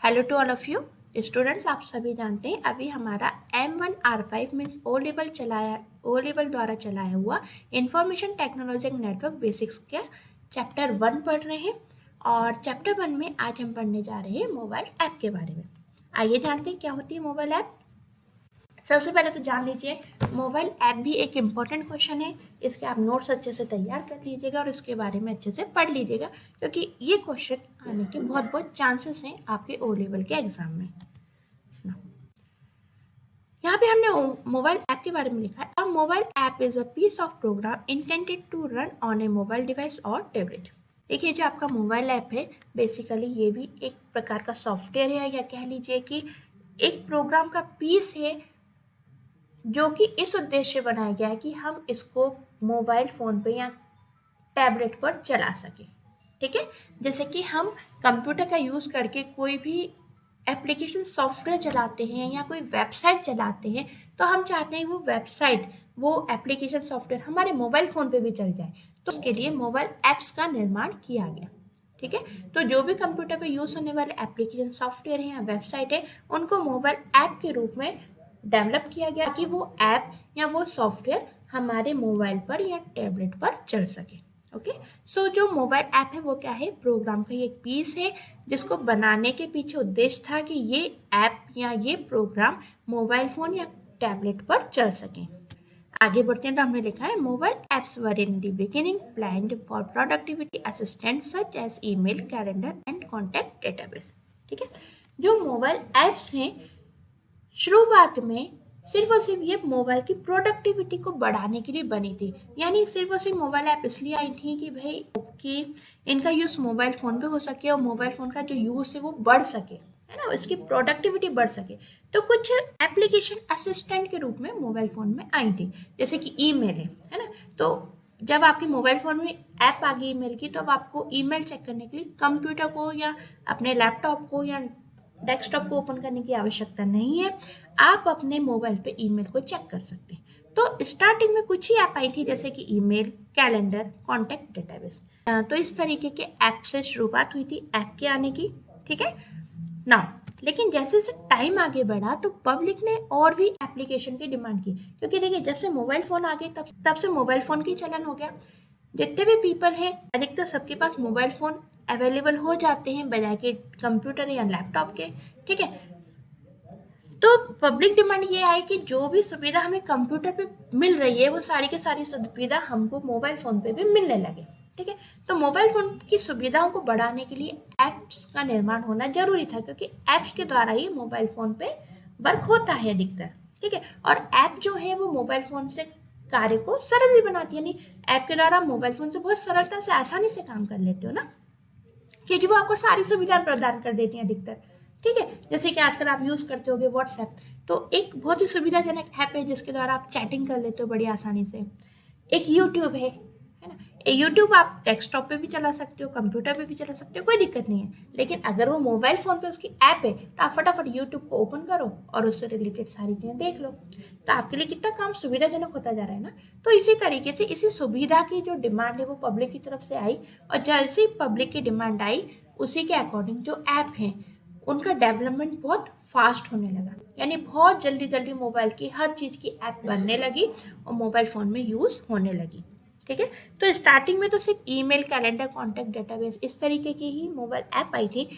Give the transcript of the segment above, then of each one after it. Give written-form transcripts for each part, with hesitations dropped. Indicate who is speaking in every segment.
Speaker 1: Hello to all of you students. आप सभी जानते हैं अभी हमारा M1R5 मीन्स ओ लेवल द्वारा चलाया हुआ इंफॉर्मेशन टेक्नोलॉजी नेटवर्क बेसिक्स के चैप्टर 1 पढ़ रहे हैं। और चैप्टर 1 में आज हम पढ़ने जा रहे हैं मोबाइल ऐप के बारे में। आइए जानते हैं क्या होती है मोबाइल ऐप। सबसे पहले तो जान लीजिए मोबाइल ऐप भी एक इम्पॉर्टेंट क्वेश्चन है। इसके आप नोट्स अच्छे से तैयार कर लीजिएगा और इसके बारे में अच्छे से पढ़ लीजिएगा, क्योंकि ये क्वेश्चन आने के बहुत चांसेस हैं आपके ओ लेवल के एग्जाम में। यहाँ पे हमने मोबाइल ऐप के बारे में लिखा है, a mobile app is a piece of program intended to run on a mobile device और टैबलेट। देखिए जो आपका मोबाइल ऐप है बेसिकली ये भी एक प्रकार का सॉफ्टवेयर है, या कह लीजिए कि एक प्रोग्राम का पीस है जो कि इस उद्देश्य बनाया गया है कि हम इसको मोबाइल फ़ोन पे या टैबलेट पर चला सकें। ठीक है, जैसे कि हम कंप्यूटर का यूज़ करके कोई भी एप्लीकेशन सॉफ्टवेयर चलाते हैं या कोई वेबसाइट चलाते हैं, तो हम चाहते हैं वो वेबसाइट वो एप्लीकेशन सॉफ्टवेयर हमारे मोबाइल फ़ोन पे भी चल जाए, तो उसके लिए मोबाइल ऐप्स का निर्माण किया गया। ठीक है, तो जो भी कंप्यूटर पे यूज़ होने वाले एप्लीकेशन सॉफ्टवेयर है या वेबसाइट है उनको मोबाइल ऐप के रूप में डेवलप किया गया कि वो ऐप या वो सॉफ्टवेयर हमारे मोबाइल पर या टैबलेट पर चल सके। ओके, सो जो मोबाइल ऐप है वो क्या है, प्रोग्राम का एक पीस है जिसको बनाने के पीछे उद्देश्य था कि ये ऐप या ये प्रोग्राम मोबाइल फ़ोन या टैबलेट पर चल सके। आगे बढ़ते हैं तो हमने लिखा है mobile apps were in the beginning planned for productivity assistant such as email, calendar and contact database. ठीक है, जो मोबाइल ऐप्स हैं शुरुआत में सिर्फ और सिर्फ ये मोबाइल की प्रोडक्टिविटी को बढ़ाने के लिए बनी थी। यानी सिर्फ और सिर्फ मोबाइल ऐप इसलिए आई थी कि भाई कि इनका यूज़ मोबाइल फ़ोन पे हो सके और मोबाइल फ़ोन का जो यूज़ है वो बढ़ सके, है ना, उसकी प्रोडक्टिविटी बढ़ सके। तो कुछ एप्लीकेशन असिस्टेंट के रूप में मोबाइल फ़ोन में आई थी, जैसे कि ईमेल है ना। तो जब आपके मोबाइल फ़ोन में ऐप आ गई ईमेल की, तो अब आपको ईमेल चेक करने के लिए कंप्यूटर को या अपने लैपटॉप को या डेस्कटॉप को ओपन करने की आवश्यकता नहीं है, आप अपने मोबाइल पे ईमेल को चेक कर सकते हैं। तो स्टार्टिंग में कुछ ही ऐप आई थी जैसे कि ईमेल, कैलेंडर, कॉन्टैक्ट डेटाबेस। तो इस तरीके के ऐप से शुरुआत हुई थी ऐप के आने की। ठीक है ना, लेकिन जैसे जैसे टाइम आगे बढ़ा तो पब्लिक ने और भी एप्लीकेशन की डिमांड की, क्योंकि देखिए जब से मोबाइल फ़ोन आ गए तब से मोबाइल फ़ोन की चलन हो गया। जितने भी पीपल हैं अधिकतर सबके पास मोबाइल फ़ोन अवेलेबल हो जाते हैं बजाय के कंप्यूटर या लैपटॉप के। ठीक है, तो पब्लिक डिमांड ये आई कि जो भी सुविधा हमें कंप्यूटर पे मिल रही है वो सारी की सारी सुविधा हमको मोबाइल फ़ोन पे भी मिलने लगे। ठीक है, तो मोबाइल फ़ोन की सुविधाओं को बढ़ाने के लिए ऐप्स का निर्माण होना जरूरी था, क्योंकि ऐप्स के द्वारा ही मोबाइल फ़ोन पे वर्क होता है अधिकतर। ठीक है, और ऐप जो है वो मोबाइल फ़ोन से कार्य को सरल भी बनाती है। यानी ऐप के द्वारा मोबाइल फ़ोन से बहुत सरलता से आसानी से काम कर लेते हो ना, क्योंकि वो आपको सारी सुविधा प्रदान कर देती हैं अधिकतर। ठीक है, जैसे कि आजकल आप यूज़ करते होगे व्हाट्सएप, तो एक बहुत ही सुविधाजनक ऐप है जिसके द्वारा आप चैटिंग कर लेते हो बड़ी आसानी से। एक यूट्यूब है ना, यूट्यूब आप डेस्कटॉप पे भी चला सकते हो, कंप्यूटर पे भी चला सकते हो, कोई दिक्कत नहीं है। लेकिन अगर वो मोबाइल फ़ोन पे उसकी ऐप है तो आप फटाफट यूट्यूब को ओपन करो और उससे रिलेटेड सारी चीज़ें देख लो, तो आपके लिए कितना काम सुविधाजनक होता जा रहा है ना। तो इसी तरीके से इसी सुविधा की जो डिमांड है वो पब्लिक की तरफ से आई, और जैसे ही पब्लिक की डिमांड आई उसी के अकॉर्डिंग जो ऐप हैं उनका डेवलपमेंट बहुत फास्ट होने लगा। यानी बहुत जल्दी जल्दी मोबाइल की हर चीज़ की ऐप बनने लगी और मोबाइल फ़ोन में यूज़ होने लगी। ठीक है, तो स्टार्टिंग में तो सिर्फ ईमेल, कैलेंडर, कॉन्टैक्ट डेटाबेस इस तरीके की ही मोबाइल ऐप आई थी,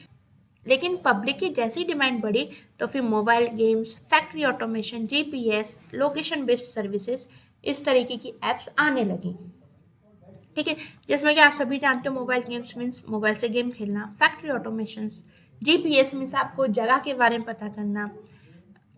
Speaker 1: लेकिन पब्लिक की जैसी डिमांड बढ़ी तो फिर mobile games, factory automation, GPS, location based services इस तरीके की ऐप्स आने लगी। ठीक है, जिसमें कि आप सभी जानते हो मोबाइल गेम्स मीन्स मोबाइल से गेम खेलना, फैक्ट्री ऑटोमेशंस, जीपीएस मीन्स आपको जगह के बारे में पता करना,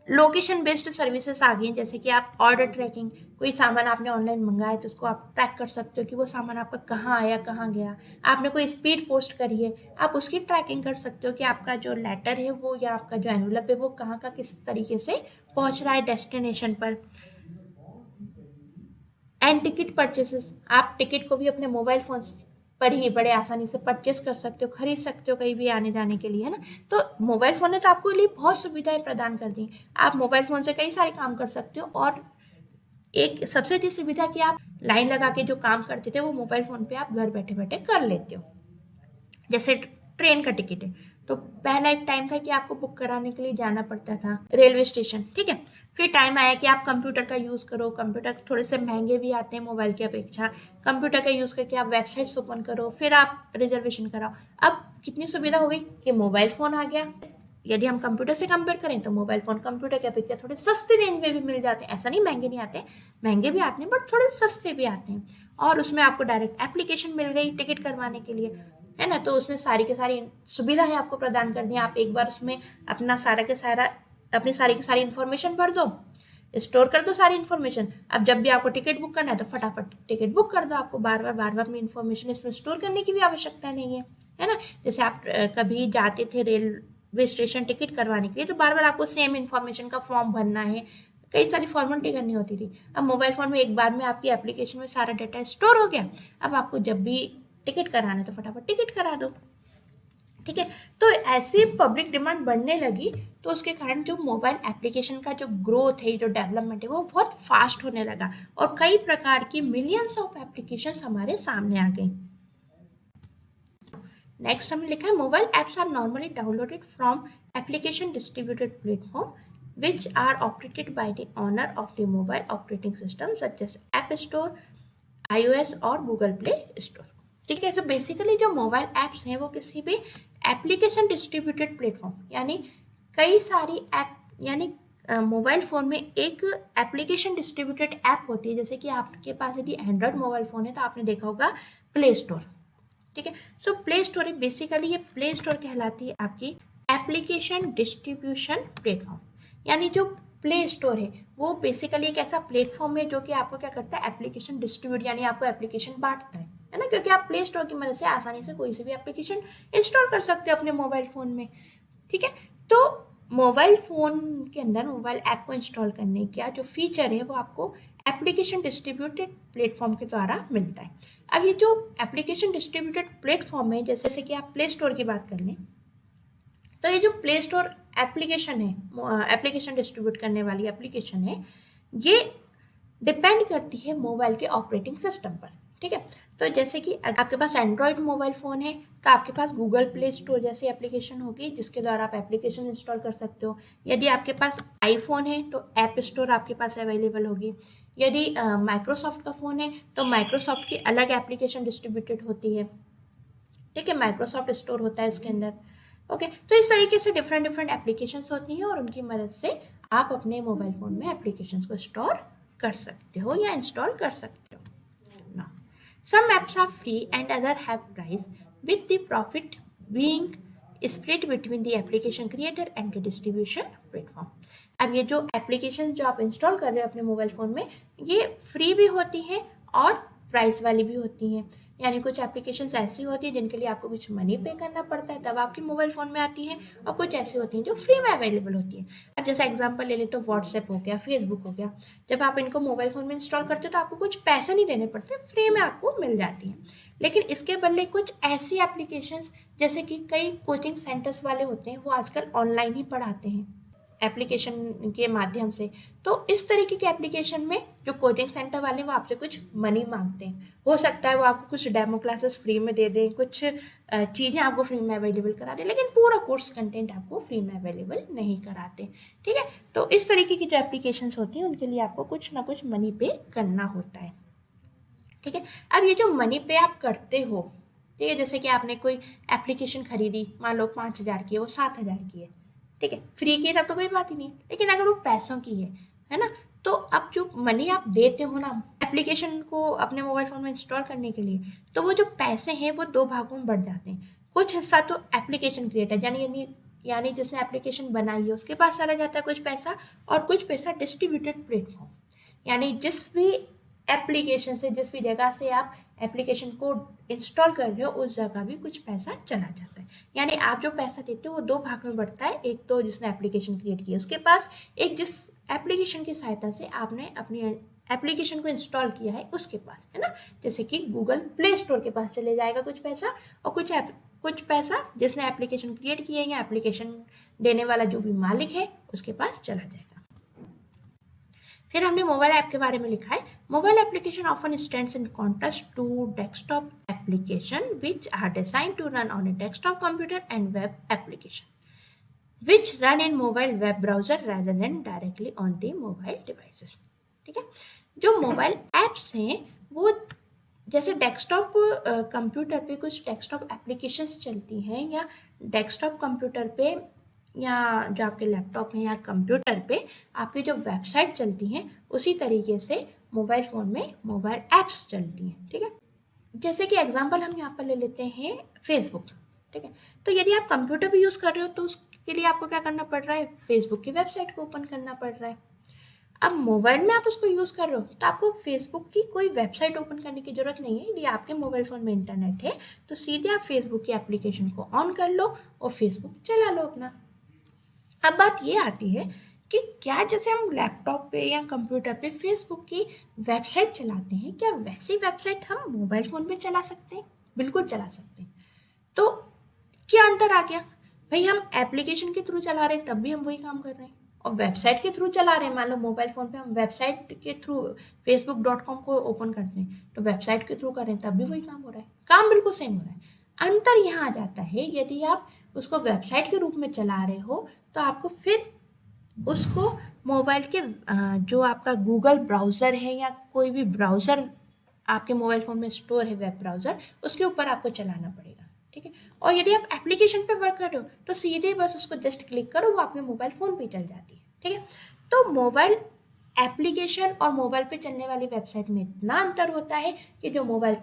Speaker 1: लोकेशन बेस्ड सर्विसेज आ गई जैसे कि आप ऑर्डर ट्रैकिंग, कोई सामान आपने ऑनलाइन मंगाया तो उसको आप ट्रैक कर सकते हो कि वो सामान आपका कहाँ आया, कहाँ गया। आपने कोई स्पीड पोस्ट करी है, आप उसकी ट्रैकिंग कर सकते हो कि आपका जो लेटर है वो या आपका जो एनवलप है वो कहाँ का किस तरीके से पहुँच रहा है डेस्टिनेशन पर। एंड टिकट परचेसेस, आप टिकट को भी अपने मोबाइल फोन पर ही बड़े आसानी से परचेस कर सकते हो, खरीद सकते हो कहीं भी आने जाने के लिए, है ना। तो मोबाइल फ़ोन ने तो आपको लिए बहुत सुविधाएं प्रदान कर दी। आप मोबाइल फ़ोन से कई सारे काम कर सकते हो, और एक सबसे अच्छी सुविधा कि आप लाइन लगा के जो काम करते थे वो मोबाइल फ़ोन पे आप घर बैठे बैठे कर लेते हो। जैसे ट्रेन का टिकट है तो पहला एक टाइम था कि आपको बुक कराने के लिए जाना पड़ता था रेलवे स्टेशन, ठीक है। फिर टाइम आया कि आप कंप्यूटर का यूज़ करो, कंप्यूटर थोड़े से महंगे भी आते हैं मोबाइल की अपेक्षा, कंप्यूटर का यूज़ करके आप वेबसाइट्स ओपन करो, फिर आप रिजर्वेशन कराओ। अब कितनी सुविधा हो गई कि मोबाइल फ़ोन आ गया। यदि हम कंप्यूटर से कंपेयर करें तो मोबाइल फ़ोन कंप्यूटर की अपेक्षा थोड़े सस्ते रेंज में भी मिल जाते हैं। ऐसा नहीं महंगे नहीं आते, महंगे भी आते हैं बट थोड़े सस्ते भी आते हैं। और उसमें आपको डायरेक्ट एप्लीकेशन मिल गई टिकट करवाने के लिए, है ना। तो उसने सारी की सारी सुविधाएं आपको प्रदान कर दी। आप एक बार उसमें अपना सारा के सारा अपनी सारी की सारी इन्फॉर्मेशन भर दो, स्टोर कर दो सारी इन्फॉर्मेशन। अब जब भी आपको टिकट बुक करना है तो फटाफट टिकट बुक कर दो, आपको बार बार अपनी इन्फॉर्मेशन इसमें स्टोर करने की भी आवश्यकता नहीं है ना। जैसे आप कभी जाते थे रेलवे स्टेशन टिकट करवाने के लिए तो बार बार आपको सेम इन्फॉर्मेशन का फॉर्म भरना है, कई सारी फॉर्मेलिटी करनी होती थी। अब मोबाइल फ़ोन में एक बार में आपकी एप्लीकेशन में सारा डाटा स्टोर हो गया। अब आपको जब भी टिकट कराना है तो फटाफट टिकट करा दो, ठीक है। तो ऐसी पब्लिक डिमांड बढ़ने लगी तो उसके कारण जो मोबाइल एप्लीकेशन का जो ग्रोथ है, जो डेवलपमेंट है, वो बहुत फास्ट होने लगा और कई प्रकार की मिलियंस ऑफ एप्लीकेशंस हमारे सामने आ गई। नेक्स्ट हमने लिखा है mobile apps are normally downloaded from application distributed platform which are operated by the owner of the mobile operating system such as App Store, iOS और Google Play Store, ठीक है। तो बेसिकली जो मोबाइल ऐप्स हैं वो किसी भी application distributed platform यानी कई सारी ऐप यानी मोबाइल फ़ोन में एक एप्लीकेशन डिस्ट्रीब्यूटेड ऐप होती है। जैसे कि आपके पास यदि एंड्रॉयड मोबाइल फ़ोन है तो आपने देखा होगा प्ले स्टोर, ठीक है। सो प्ले स्टोर है बेसिकली, ये प्ले स्टोर कहलाती है आपकी एप्लीकेशन डिस्ट्रीब्यूशन प्लेटफॉर्म। यानी जो प्ले स्टोर है वो बेसिकली एक ऐसा प्लेटफॉर्म है जो कि आपको क्या करता है, एप्लीकेशन डिस्ट्रीब्यूट यानी आपको एप्लीकेशन बांटता है ना। क्योंकि आप प्ले स्टोर की मदद से आसानी से कोई सी भी एप्लीकेशन इंस्टॉल कर सकते हो अपने मोबाइल फ़ोन में, ठीक है। तो मोबाइल फ़ोन के अंदर मोबाइल ऐप को इंस्टॉल करने का जो फीचर है वो आपको एप्लीकेशन डिस्ट्रीब्यूटेड प्लेटफॉर्म के द्वारा मिलता है। अब ये जो एप्लीकेशन डिस्ट्रीब्यूटेड प्लेटफॉर्म है, जैसे कि आप प्ले स्टोर की बात कर लें तो ये जो प्ले स्टोर एप्लीकेशन है, एप्लीकेशन डिस्ट्रीब्यूट करने वाली एप्लीकेशन है, ये डिपेंड करती है मोबाइल के ऑपरेटिंग सिस्टम पर, ठीक है। तो जैसे कि अगर आपके पास एंड्रॉयड मोबाइल फ़ोन है तो आपके पास गूगल प्ले स्टोर जैसी एप्लीकेशन होगी जिसके द्वारा आप एप्लीकेशन इंस्टॉल कर सकते हो। यदि आपके पास आईफोन है तो ऐप स्टोर आपके पास अवेलेबल होगी। यदि माइक्रोसॉफ्ट का फ़ोन है तो माइक्रोसॉफ्ट की अलग एप्लीकेशन डिस्ट्रीब्यूटेड होती है, ठीक है। माइक्रोसॉफ्ट स्टोर होता है उसके अंदर, ओके। तो इस तरीके से डिफरेंट डिफरेंट एप्लीकेशंस होती हैं और उनकी मदद से आप अपने मोबाइल फ़ोन में एप्लीकेशंस को स्टोर कर सकते हो या इंस्टॉल कर सकते हो ना। Some apps are free and other have price with the profit being split between the application creator and the distribution platform. अब ये जो एप्लीकेशन जो आप इंस्टॉल कर रहे हो अपने मोबाइल फ़ोन में, ये फ्री भी होती हैं और प्राइस वाली भी होती हैं। यानी कुछ एप्लीकेशंस ऐसी होती है जिनके लिए आपको कुछ मनी पे करना पड़ता है तब आपके मोबाइल फ़ोन में आती है, और कुछ ऐसी होती हैं जो फ्री में अवेलेबल होती है। अब जैसे एग्जांपल ले लें तो व्हाट्सएप हो गया, फेसबुक हो गया, जब आप इनको मोबाइल फ़ोन में इंस्टॉल करते हो तो आपको कुछ पैसे नहीं देने पड़ते, फ्री में आपको मिल जाती हैं। लेकिन इसके बदले कुछ ऐसी एप्लीकेशंस जैसे कि कई कोचिंग सेंटर्स वाले होते हैं वो आजकल ऑनलाइन ही पढ़ाते हैं एप्लीकेशन के माध्यम से। तो इस तरीके के एप्लीकेशन में जो कोचिंग सेंटर वाले वो आपसे कुछ मनी मांगते हैं। हो सकता है वो आपको कुछ डेमो क्लासेस फ्री में दे दें, कुछ चीज़ें आपको फ्री में अवेलेबल करा दें, लेकिन पूरा कोर्स कंटेंट आपको फ्री में अवेलेबल नहीं कराते, ठीक है। तो इस तरीके की जो एप्लीकेशंस होती हैं उनके लिए आपको कुछ ना कुछ मनी पे करना होता है, ठीक है। अब ये जो मनी पे आप करते हो, ठीक है, जैसे कि आपने कोई एप्लीकेशन खरीदी, मान लो 5,000 की है, वो 7,000 की है, ठीक है, फ्री की है तब तो कोई बात ही नहीं है। लेकिन अगर वो पैसों की है ना, तो अब जो मनी आप देते हो ना एप्लीकेशन को अपने मोबाइल फ़ोन में इंस्टॉल करने के लिए, तो वो जो पैसे हैं वो 2 भागों में बढ़ जाते हैं। कुछ हिस्सा तो एप्लीकेशन क्रिएटर यानी जिसने एप्लीकेशन बनाई है उसके पास चला जाता है कुछ पैसा, और कुछ पैसा डिस्ट्रीब्यूटेड प्लेटफॉर्म यानी जिस भी एप्लीकेशन से, जिस भी जगह से आप एप्लीकेशन को इंस्टॉल कर रहे हो उस जगह भी कुछ पैसा चला जाता है। यानी आप जो पैसा देते हो वो 2 भाग में बढ़ता है, एक तो जिसने एप्लीकेशन क्रिएट की है उसके पास, एक जिस एप्लीकेशन की सहायता से आपने अपनी एप्लीकेशन को इंस्टॉल किया है उसके पास, है ना। जैसे कि गूगल प्ले स्टोर के पास चले जाएगा कुछ पैसा, और कुछ पैसा जिसने एप्लीकेशन क्रिएट की है या एप्लीकेशन देने वाला जो भी मालिक है उसके पास चला जाएगा। फिर हमने मोबाइल ऐप के बारे में लिखा है, mobile application often stands in contrast to desktop application which are design to run on a desktop computer and web application which run in mobile web browser rather than directly on the mobile devices। ठीक है, जो mobile apps हैं वो जैसे desktop computer पे कुछ desktop applications चलती हैं या डेस्कटॉप कंप्यूटर पे या जो आपके लैपटॉप है या कंप्यूटर पे आपकी जो वेबसाइट चलती हैं उसी तरीके से मोबाइल फ़ोन में मोबाइल ऐप्स चलती हैं। ठीक है, जैसे कि एग्जांपल हम यहाँ पर ले लेते हैं फेसबुक। ठीक है, तो यदि आप कंप्यूटर भी यूज़ कर रहे हो तो उसके लिए आपको क्या करना पड़ रहा है, फेसबुक की वेबसाइट को ओपन करना पड़ रहा है। अब मोबाइल में आप उसको यूज़ कर रहे हो तो आपको फेसबुक की कोई वेबसाइट ओपन करने की ज़रूरत नहीं है। यदि आपके मोबाइल फ़ोन में इंटरनेट है तो सीधे आप फेसबुक की एप्लीकेशन को ऑन कर लो और फेसबुक चला लो अपना। अब बात ये आती है कि क्या जैसे हम लैपटॉप पे या कंप्यूटर पे फेसबुक की वेबसाइट चलाते हैं, क्या वैसी वेबसाइट हम मोबाइल फ़ोन पे चला सकते हैं? बिल्कुल चला सकते हैं। तो क्या अंतर आ गया भाई, हम एप्लीकेशन के थ्रू चला रहे हैं तब भी हम वही काम कर रहे हैं, और वेबसाइट के थ्रू चला रहे हैं, मान लो मोबाइल फ़ोन पे हम वेबसाइट के थ्रू facebook.com को ओपन करते हैं तो वेबसाइट के थ्रू कर रहे हैं तब भी वही काम हो रहा है, काम बिल्कुल सेम हो रहा है। अंतर यहाँ आ जाता है यदि आप उसको वेबसाइट के रूप में चला रहे हो तो आपको फिर उसको मोबाइल के जो आपका गूगल ब्राउज़र है या कोई भी ब्राउज़र आपके मोबाइल फ़ोन में स्टोर है, वेब ब्राउज़र, उसके ऊपर आपको चलाना पड़ेगा। ठीक है, और यदि आप एप्लीकेशन पे वर्क कर रहे हो तो सीधे बस उसको जस्ट क्लिक करो, वो आपके मोबाइल फ़ोन पे चल जाती है। ठीक है, तो मोबाइल एप्लीकेशन और मोबाइल पे चलने वाली वेबसाइट में इतना अंतर होता है कि जो मोबाइल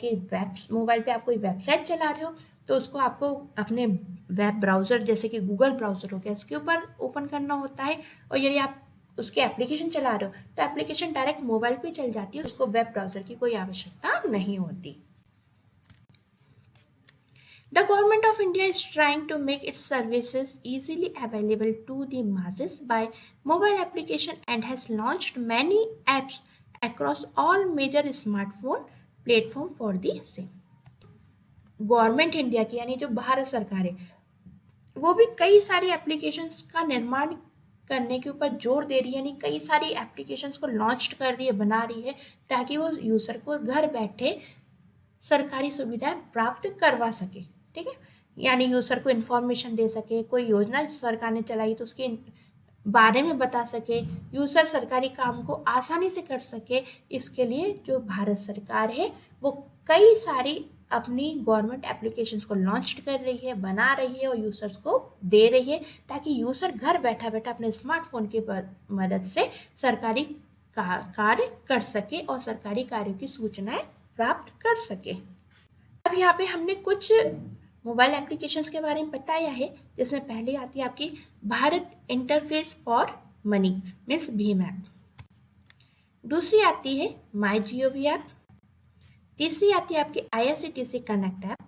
Speaker 1: पे आप कोई वेबसाइट चला रहे हो तो उसको आपको अपने वेब ब्राउज़र जैसे कि गूगल ब्राउज़र हो गया इसके ऊपर ओपन करना होता है, और यदि आप उसके एप्लीकेशन चला रहे हो तो एप्लीकेशन डायरेक्ट मोबाइल पे चल जाती है, उसको वेब ब्राउज़र की कोई आवश्यकता नहीं होती। The government of India is trying to make its services easily available to the masses by mobile application and has launched many apps across all major smartphone platform for the same। Government India की यानी जो भारत सरकार है वो भी कई सारी applications का निर्माण करने के ऊपर जोर दे रही है, यानी कई सारी एप्लीकेशंस को लॉन्च कर रही है, बना रही है ताकि वो यूज़र को घर बैठे सरकारी सुविधाएं प्राप्त करवा सके। ठीक है, यानी यूज़र को इन्फॉर्मेशन दे सके, कोई योजना सरकार ने चलाई तो उसके बारे में बता सके, यूज़र सरकारी काम को आसानी से कर सके। इसके लिए जो भारत सरकार है वो कई सारी अपनी गवर्नमेंट एप्लीकेशंस को लॉन्च कर रही है, बना रही है और यूज़र्स को दे रही है ताकि यूज़र घर बैठा बैठा अपने स्मार्टफोन की मदद से सरकारी कार्य कर सके और सरकारी कार्यों की सूचनाएं प्राप्त कर सके। अब यहाँ पे हमने कुछ मोबाइल एप्लीकेशंस के बारे में बताया है, जिसमें पहले आती है आपकी Bharat interface for money means Bhim app, दूसरी आती है माई जीओवी ऐप, तीसरी आती है आपकी IRCTC कनेक्ट ऐप,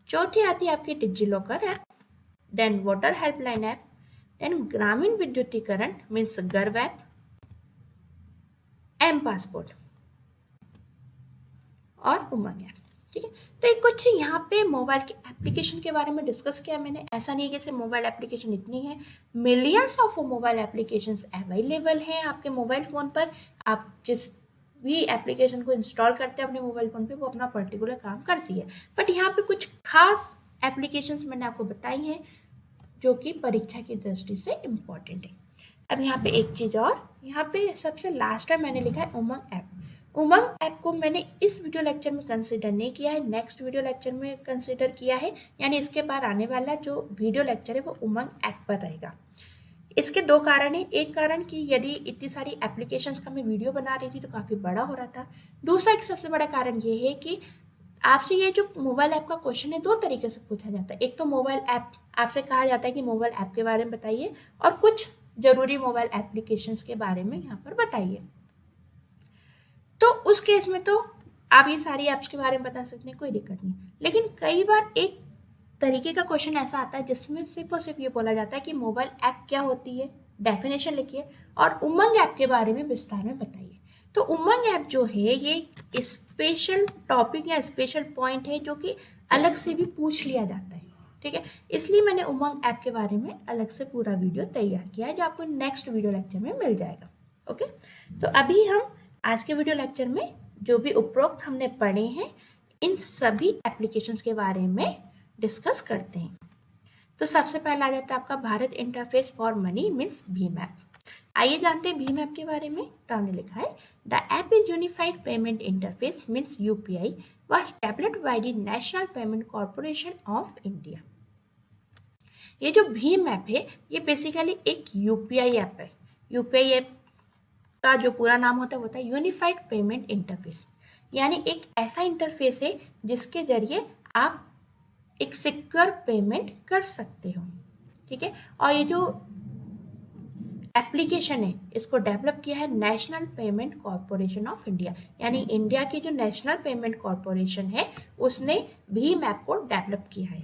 Speaker 1: चौथी आती है आपकी DigiLocker app, then water helpline app, then ग्रामीण विद्युतीकरण मीन्स गर्व ऐप, एम पासपोर्ट और उमंग ऐप। ठीक है, तो एक कुछ यहाँ पे मोबाइल के एप्लीकेशन के बारे में डिस्कस किया मैंने। ऐसा नहीं है कि सिर्फ मोबाइल एप्लीकेशन इतनी है, millions of mobile applications available हैं आपके मोबाइल फ़ोन पर। आप जिस भी एप्लीकेशन को इंस्टॉल करते हैं अपने मोबाइल फ़ोन पे वो अपना पर्टिकुलर काम करती है, बट यहाँ पे कुछ खास एप्लीकेशंस मैंने आपको बताई हैं जो कि परीक्षा की दृष्टि से इम्पॉर्टेंट है। अब यहाँ पे एक चीज़ और, यहाँ पे सबसे लास्ट में मैंने लिखा है उमंग ऐप। उमंग ऐप को मैंने इस वीडियो लेक्चर में कंसिडर नहीं किया है, नेक्स्ट वीडियो लेक्चर में कंसिडर किया है, यानी इसके बाद आने वाला जो वीडियो लेक्चर है वो उमंग ऐप पर रहेगा। इसके दो कारण हैं, एक कारण कि यदि इतनी सारी एप्लीकेशंस का मैं वीडियो बना रही थी तो काफ़ी बड़ा हो रहा था, दूसरा एक सबसे बड़ा कारण ये है कि आपसे ये जो मोबाइल ऐप का क्वेश्चन है दो तरीके से पूछा जाता है। एक तो मोबाइल ऐप आपसे कहा जाता है कि मोबाइल ऐप के बारे में बताइए, और कुछ जरूरी मोबाइल एप्लीकेशंस के बारे में यहाँ पर बताइए। तो उस केस में तो आप ये सारी ऐप्स के बारे में बता सकते हैं, कोई दिक्कत नहीं। लेकिन कई बार एक तरीके का क्वेश्चन ऐसा आता है जिसमें सिर्फ और सिर्फ ये बोला जाता है कि मोबाइल ऐप क्या होती है, डेफिनेशन लिखिए और उमंग ऐप के बारे में विस्तार में बताइए। तो उमंग ऐप जो है ये स्पेशल टॉपिक या स्पेशल पॉइंट है जो कि अलग से भी पूछ लिया जाता है। ठीक है, इसलिए मैंने उमंग ऐप के बारे में अलग से पूरा वीडियो तैयार किया है जो आपको नेक्स्ट वीडियो लेक्चर में मिल जाएगा। ओके, तो अभी हम आज के वीडियो लेक्चर में जो भी उपरोक्त हमने पढ़े हैं इन सभी एप्लीकेशंस के बारे में डिस्कस करते हैं। तो सबसे पहला आ जाता है आपका Bharat interface for money means Bhim app. आइए जानते हैं भीम ऐप के बारे में। तो हमने लिखा है the app is unified payment interface means UPI was developed by the national payment corporation of India. ये जो भीम ऐप है ये बेसिकली एक यूपीआई ऐप है। यूपीआई ऐप का जो पूरा नाम होता है वो होता है यूनिफाइड पेमेंट इंटरफेस, यानी एक ऐसा इंटरफेस है जिसके जरिए आप एक सिक्योर पेमेंट कर सकते हो। ठीक है, और ये जो एप्लीकेशन है इसको डेवलप किया है national payment corporation of India, यानी इंडिया की जो नेशनल पेमेंट कॉर्पोरेशन है उसने भीम ऐप को डेवलप किया है।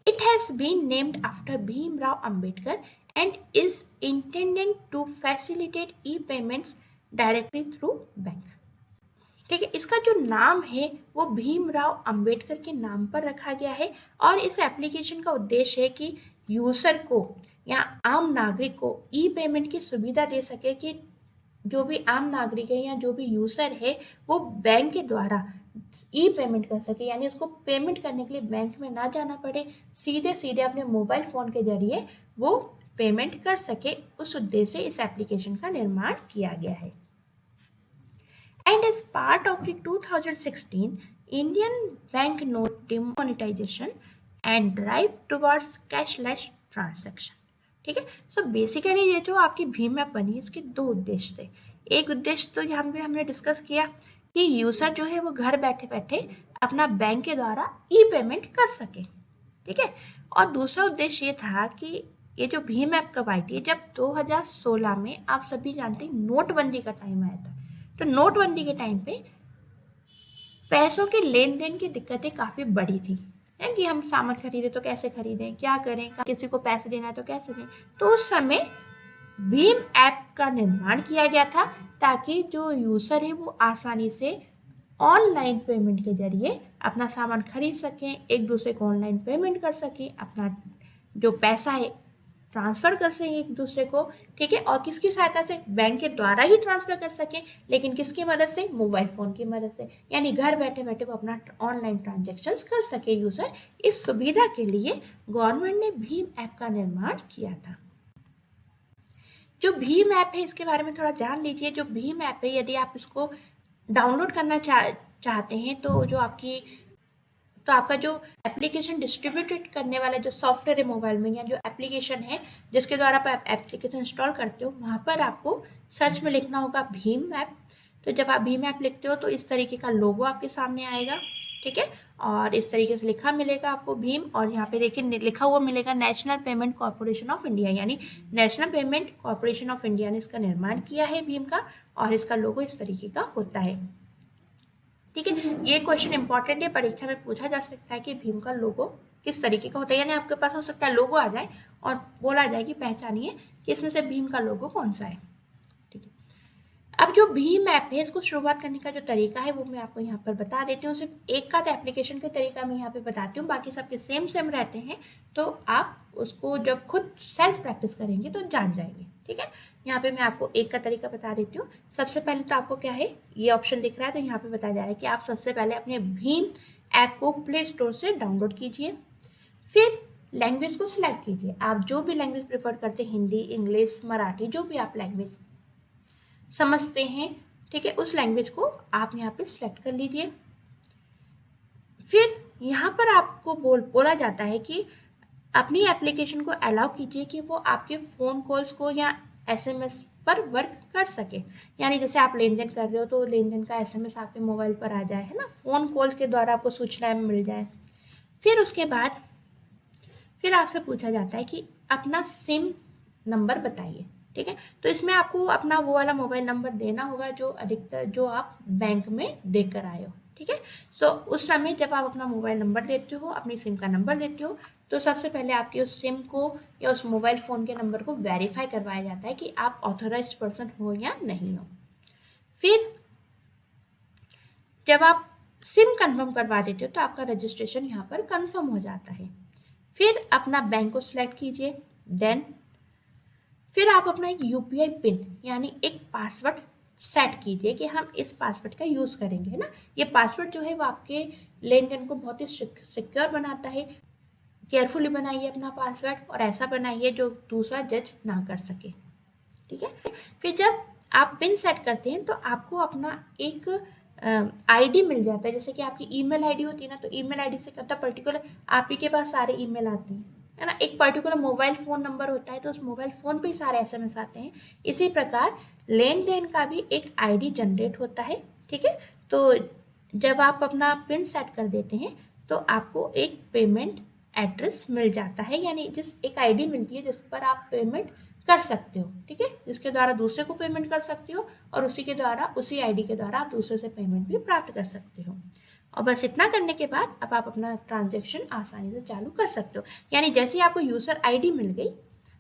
Speaker 1: It has been named after Bhimrao Ambedkar and is intended to facilitate e-payments directly through bank. ठीक है, इसका जो नाम है वो भीमराव अंबेडकर के नाम पर रखा गया है और इस एप्लीकेशन का उद्देश्य है कि यूजर को या आम नागरिक को ई पेमेंट की सुविधा दे सके कि जो भी आम नागरिक है या जो भी यूजर है वो बैंक के द्वारा ई पेमेंट कर सके, यानी उसको पेमेंट करने के लिए बैंक में ना जाना पड़े, सीधे सीधे अपने मोबाइल फोन के जरिए वो पेमेंट कर सके। उस उद्देश्य से इस एप्लीकेशन का निर्माण किया गया है। And as part of the 2016 Indian bank note demonetization and drive towards cashless transaction. ठीक है, सो बेसिकली ये जो आपकी भीम ऐप बनी इसके दो उद्देश्य थे। एक उद्देश्य तो यहाँ पे हमने डिस्कस किया कि यूजर जो है वो घर बैठे बैठे अपना बैंक के द्वारा ई पेमेंट कर सके। ठीक है, और दूसरा उद्देश्य ये था कि ये जो भीम ऐप कब आई थी, जब 2016 में आप सभी जानते हैं नोटबंदी का टाइम आया था। तो नोटबंदी के टाइम पे पैसों के लेन देन की दिक्कतें काफ़ी बड़ी थी, है कि हम सामान खरीदे तो कैसे खरीदें, क्या करें, किसी को पैसे देना है तो कैसे दें। तो उस समय भीम ऐप का निर्माण किया गया था ताकि जो यूज़र है वो आसानी से ऑनलाइन पेमेंट के जरिए अपना सामान खरीद सकें, एक दूसरे को ऑनलाइन पेमेंट कर सकें, अपना जो पैसा है ट्रांसफर कर सकें एक दूसरे को। ठीक है, और किसकी सहायता से, बैंक के द्वारा ही ट्रांसफर कर सकें, लेकिन किसकी मदद से, मोबाइल फोन की मदद से, यानी घर बैठे बैठे वो अपना ऑनलाइन ट्रांजेक्शन्स कर सके यूजर। इस सुविधा के लिए गवर्नमेंट ने भीम ऐप का निर्माण किया था। जो भीम ऐप है इसके बारे में थोड़ा जान लीजिए। जो भीम ऐप है यदि आप इसको डाउनलोड करना चाहते हैं तो आपका जो एप्लीकेशन डिस्ट्रीब्यूटेड करने वाला जो सॉफ्टवेयर है मोबाइल में या जो एप्लीकेशन है जिसके द्वारा आप एप्लीकेशन इंस्टॉल करते हो वहाँ पर आपको सर्च में लिखना होगा भीम ऐप। तो जब आप भीम ऐप लिखते हो तो इस तरीके का लोगो आपके सामने आएगा। ठीक है, और इस तरीके से लिखा मिलेगा आपको भीम, और यहाँ पे देखिए लिखा हुआ मिलेगा national payment corporation of India, यानी national payment corporation of India ने इसका निर्माण किया है भीम का, और इसका लोगो इस तरीके का होता है। ठीक है, ये क्वेश्चन इंपॉर्टेंट है, परीक्षा में पूछा जा सकता है कि भीम का लोगो किस तरीके का होता है, यानी आपके पास हो सकता है लोगो आ जाए और बोला जाए कि पहचानिए कि इसमें से भीम का लोगो कौन सा है। ठीक है, अब जो भीम ऐप है इसको शुरुआत करने का जो तरीका है वो मैं आपको यहाँ पर बता देती हूँ। सिर्फ एक का एप्लीकेशन का तरीका मैं यहाँ पे बताती हूँ, बाकी सबके सेम रहते हैं, तो आप उसको जब खुद सेल्फ प्रैक्टिस करेंगे तो जान जाएंगे। ठीक है, यहाँ पे मैं आपको एक का तरीका बता देती हूँ। सबसे पहले तो आपको क्या है, ये ऑप्शन दिख रहा है तो यहाँ पे बताया जा रहा है कि आप सबसे पहले अपने भीम ऐप को प्ले स्टोर से डाउनलोड कीजिए। फिर लैंग्वेज को सिलेक्ट कीजिए, आप जो भी लैंग्वेज प्रेफर करते हैं, हिंदी, इंग्लिश, मराठी, जो भी आप लैंग्वेज समझते हैं, ठीक है, उस लैंग्वेज को आप यहाँ पे सिलेक्ट कर लीजिए। फिर यहाँ पर आपको बोला जाता है कि अपनी एप्लीकेशन को अलाउ कीजिए कि वो आपके फ़ोन कॉल्स को या एसएमएस पर वर्क कर सके, यानी जैसे आप लेन देन कर रहे हो तो लेन देन का एसएमएस आपके मोबाइल पर आ जाए, है ना, फ़ोन कॉल के द्वारा आपको सूचनाएं मिल जाए। फिर उसके बाद फिर आपसे पूछा जाता है कि अपना सिम नंबर बताइए। ठीक है, तो इसमें आपको अपना वो वाला मोबाइल नंबर देना होगा जो आप बैंक में देकर आए हो। ठीक है, सो उस समय जब आप अपना मोबाइल नंबर देते हो, अपनी सिम का नंबर देते हो, तो सबसे पहले आपकी उस सिम को या उस मोबाइल फ़ोन के नंबर को वेरीफाई करवाया जाता है कि आप ऑथराइज्ड पर्सन हो या नहीं हो। फिर जब आप सिम कंफर्म करवा देते हो तो आपका रजिस्ट्रेशन यहाँ पर कंफर्म हो जाता है। फिर अपना बैंक को सिलेक्ट कीजिए, देन फिर आप अपना एक यूपीआई पिन यानी एक पासवर्ड सेट कीजिए कि हम इस पासवर्ड का यूज़ करेंगे, है ना। ये पासवर्ड जो है वो आपके लेन देन को बहुत ही सिक्योर बनाता है। केयरफुली बनाइए अपना पासवर्ड और ऐसा बनाइए जो दूसरा जज ना कर सके, ठीक है। फिर जब आप पिन सेट करते हैं तो आपको अपना एक आईडी मिल जाता है, जैसे कि आपकी ईमेल आईडी होती है ना, तो ईमेल आईडी से करता पर्टिकुलर आप ही के पास सारे ईमेल आते हैं, है ना। एक पर्टिकुलर मोबाइल फ़ोन नंबर होता है तो उस मोबाइल फ़ोन पे ही सारे एसएमएस आते हैं। इसी प्रकार लेन देन का भी एक आईडी जनरेट होता है, ठीक है। तो जब आप अपना पिन सेट कर देते हैं तो आपको एक पेमेंट एड्रेस मिल जाता है, यानी जिस एक आईडी मिलती है जिस पर आप पेमेंट कर सकते हो, ठीक है, जिसके द्वारा दूसरे को पेमेंट कर सकते हो और उसी के द्वारा उसी आईडी के द्वारा आप दूसरे से पेमेंट भी प्राप्त कर सकते हो। और बस इतना करने के बाद अब आप अपना ट्रांजैक्शन आसानी से चालू कर सकते हो, यानी जैसे ही आपको यूजर आईडी मिल गई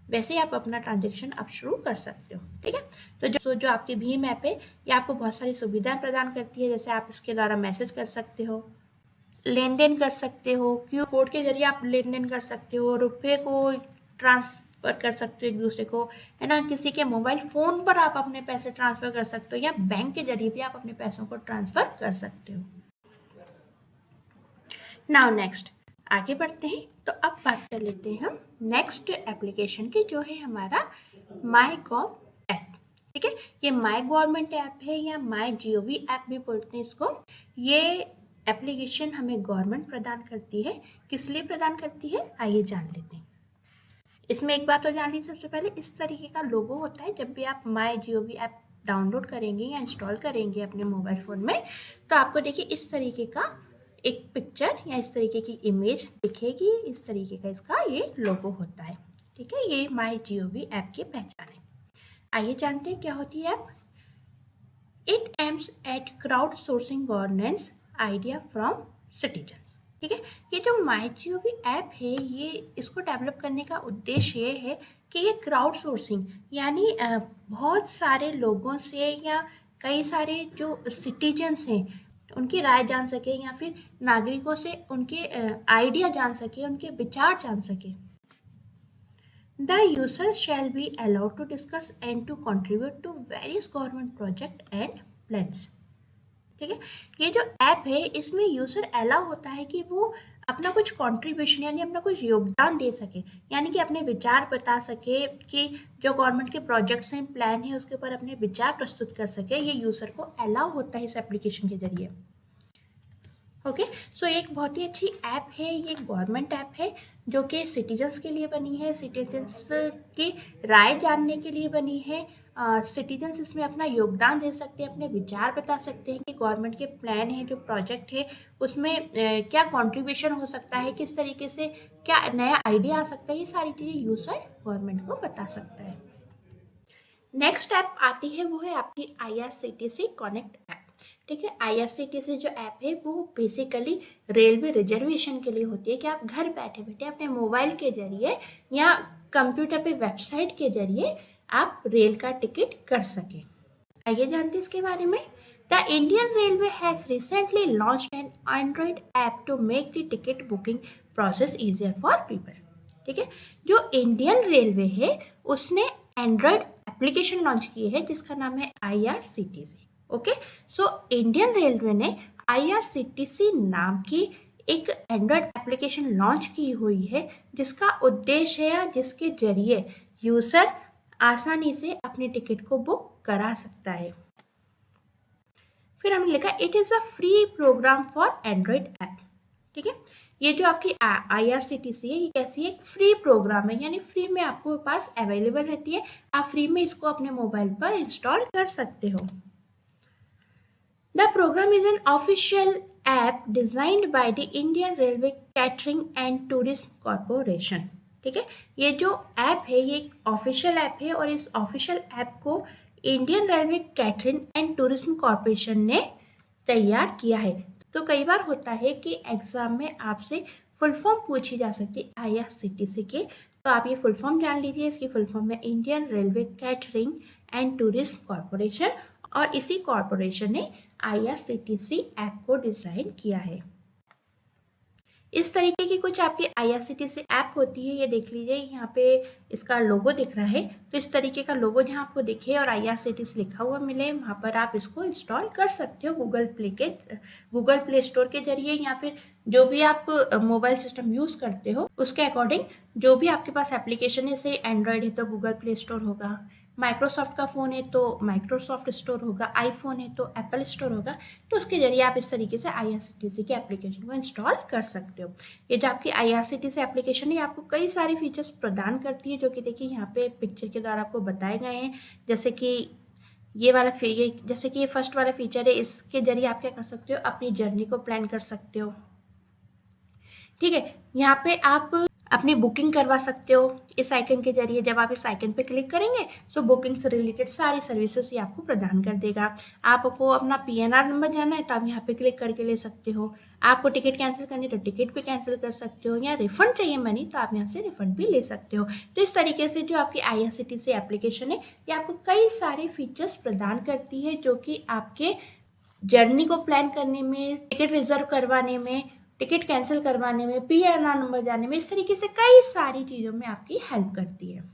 Speaker 1: वैसे ही आप अपना ट्रांजैक्शन अब शुरू कर सकते हो, ठीक है। तो जो आपकी भीम ऐप है ये आपको बहुत सारी सुविधाएं प्रदान करती है, जैसे आप इसके द्वारा मैसेज कर सकते हो, लेन देन कर सकते हो, क्यू कोड के जरिए आप लेन देन कर सकते हो, रुपये को ट्रांसफर कर सकते हो एक दूसरे को, है ना। किसी के मोबाइल फ़ोन पर आप अपने पैसे ट्रांसफ़र कर सकते हो या बैंक के जरिए भी आप अपने पैसों को ट्रांसफ़र कर सकते हो। नाउ नेक्स्ट आगे बढ़ते हैं, तो अब बात कर लेते हैं हम नेक्स्ट एप्लीकेशन की, जो है हमारा माई गॉव ऐप, ठीक है। ये माई गवर्नमेंट ऐप है या माई जीओवी ऐप भी बोलते हैं इसको। ये एप्लीकेशन हमें गवर्नमेंट प्रदान करती है। किस लिए प्रदान करती है आइए जान लेते हैं। इसमें एक बात तो जान लीजिए, सबसे पहले इस तरीके का लोगो होता है। जब भी आप माई जीओवी ऐप डाउनलोड करेंगे या इंस्टॉल करेंगे अपने मोबाइल फ़ोन में, तो आपको देखिए इस तरीके का एक पिक्चर या इस तरीके की इमेज दिखेगी, इस तरीके का इसका ये लोगो होता है, ठीक है। ये माई जीओवी ऐप की पहचान है। आइए जानते हैं क्या होती है app. It aims at crowd sourcing governance idea from citizens, ठीक है। ये जो माई जीओवी ऐप है ये इसको डेवलप करने का उद्देश्य ये है कि ये क्राउड सोर्सिंग यानी बहुत सारे लोगों से या कई सारे जो सिटीजन्स हैं उनकी राय जान सके या फिर नागरिकों से उनके आइडिया जान सके, उनके विचार जान सके। The user shall be allowed to discuss and to contribute to various government project and plans, ठीक है। ये जो ऐप है इसमें यूजर अलाउ होता है कि वो अपना कुछ कंट्रीब्यूशन यानी अपना कुछ योगदान दे सके, यानी कि अपने विचार बता सके कि जो गवर्नमेंट के प्रोजेक्ट्स हैं, प्लान है, उसके ऊपर अपने विचार प्रस्तुत कर सके। ये यूजर को अलाउ होता है इस एप्लीकेशन के जरिए। ओके, सो एक बहुत ही अच्छी ऐप है, ये गवर्नमेंट ऐप है जो कि सिटीजन्स के लिए बनी है, सिटीजन्स की राय जानने के लिए बनी है। सिटीजन्स इसमें अपना योगदान दे सकते हैं, अपने विचार बता सकते हैं कि गवर्नमेंट के प्लान है, जो प्रोजेक्ट है उसमें क्या कंट्रीब्यूशन हो सकता है, किस तरीके से क्या नया आइडिया आ सकता है, ये सारी चीज़ें यूजर गवर्नमेंट को बता सकता है। नेक्स्ट ऐप आती है वो है आपकी IRCTC कनेक्ट ऐप, ठीक है। IRCTC जो ऐप है वो बेसिकली रेलवे रिजर्वेशन के लिए होती है कि आप घर बैठे बैठे अपने मोबाइल के जरिए या कंप्यूटर पे वेबसाइट के जरिए आप रेल का टिकट कर सकें। आइए जानते हैं इसके बारे में। The Indian railway has recently launched an Android app to make the ticket booking process easier for people, ठीक है। जो इंडियन रेलवे है उसने एंड्रॉइड एप्लीकेशन लॉन्च की है जिसका नाम है IRCTC। Okay, so Indian railway ने IRCTC नाम की एक एंड्रॉइड एप्लीकेशन लॉन्च की हुई है जिसका उद्देश्य है या जिसके जरिए यूजर आसानी से अपने टिकट को बुक करा सकता है। फिर हमने लिखा it is a free program for Android app, ठीक है। ये जो आपकी IRCTC है ये कैसी है, फ्री प्रोग्राम है, यानी फ्री में आपको पास अवेलेबल रहती है, आप फ्री में इसको अपने मोबाइल पर इंस्टॉल कर सकते हो। The program is an official app designed by the Indian railway catering and tourism corporation, ठीक है। ये जो ऐप है ये एक ऑफिशियल ऐप है और इस ऑफिशियल ऐप को Indian railway catering and tourism corporation ने तैयार किया है। तो कई बार होता है कि एग्जाम में आपसे फुल फॉर्म पूछी जा सकती है IRCTC के, तो आप ये फुल फॉर्म जान लीजिए। इसकी फुल फॉर्म है Indian railway catering and tourism corporation और इसी कॉरपोरेशन ने IRCTC ऐप को डिज़ाइन किया है। इस तरीके की कुछ आपकी IRCTC ऐप होती है। ये देख लीजिए, यहाँ पे इसका लोगो दिख रहा है। तो इस तरीके का लोगो जहाँ आपको दिखे और IRCTC लिखा हुआ मिले, वहाँ पर आप इसको इंस्टॉल कर सकते हो गूगल प्ले स्टोर के जरिए, या फिर जो भी आप मोबाइल सिस्टम यूज़ करते हो उसके अकॉर्डिंग जो भी आपके पास एप्लीकेशन है, जैसे एंड्रॉयड है तो गूगल प्ले स्टोर होगा, माइक्रोसॉफ्ट का फ़ोन है तो माइक्रोसॉफ्ट स्टोर होगा, आईफोन है तो एप्पल स्टोर होगा। तो उसके जरिए आप इस तरीके से IRCTC के एप्लीकेशन को इंस्टॉल कर सकते हो। ये जो आपकी IRCTC एप्लीकेशन है, आपको कई सारे फीचर्स प्रदान करती है, जो कि देखिए यहाँ पे पिक्चर के द्वारा आपको बताए गए हैं। जैसे कि जैसे कि ये फर्स्ट वाला फीचर है, इसके जरिए आप क्या कर सकते हो, अपनी जर्नी को प्लान कर सकते हो। ठीक है, यहाँ पे आप अपनी बुकिंग करवा सकते हो इस आइकन के जरिए। जब आप इस आइकन पे क्लिक करेंगे तो बुकिंग से रिलेटेड सारी सर्विसेज ये आपको प्रदान कर देगा। आपको अपना PNR नंबर जानना है तो आप यहाँ पे क्लिक करके ले सकते हो। आपको टिकट कैंसिल करनी है तो टिकट भी कैंसिल कर सकते हो, या रिफंड चाहिए मनी तो आप यहाँ से रिफंड भी ले सकते हो। तो इस तरीके से जो आपकी IRCTC एप्लीकेशन है, ये आपको कई सारे फीचर्स प्रदान करती है, जो कि आपके जर्नी को प्लान करने में, टिकट रिजर्व करवाने में, टिकट कैंसिल करवाने में, PNR नंबर जानने में, इस तरीके से कई सारी चीज़ों में आपकी हेल्प करती है।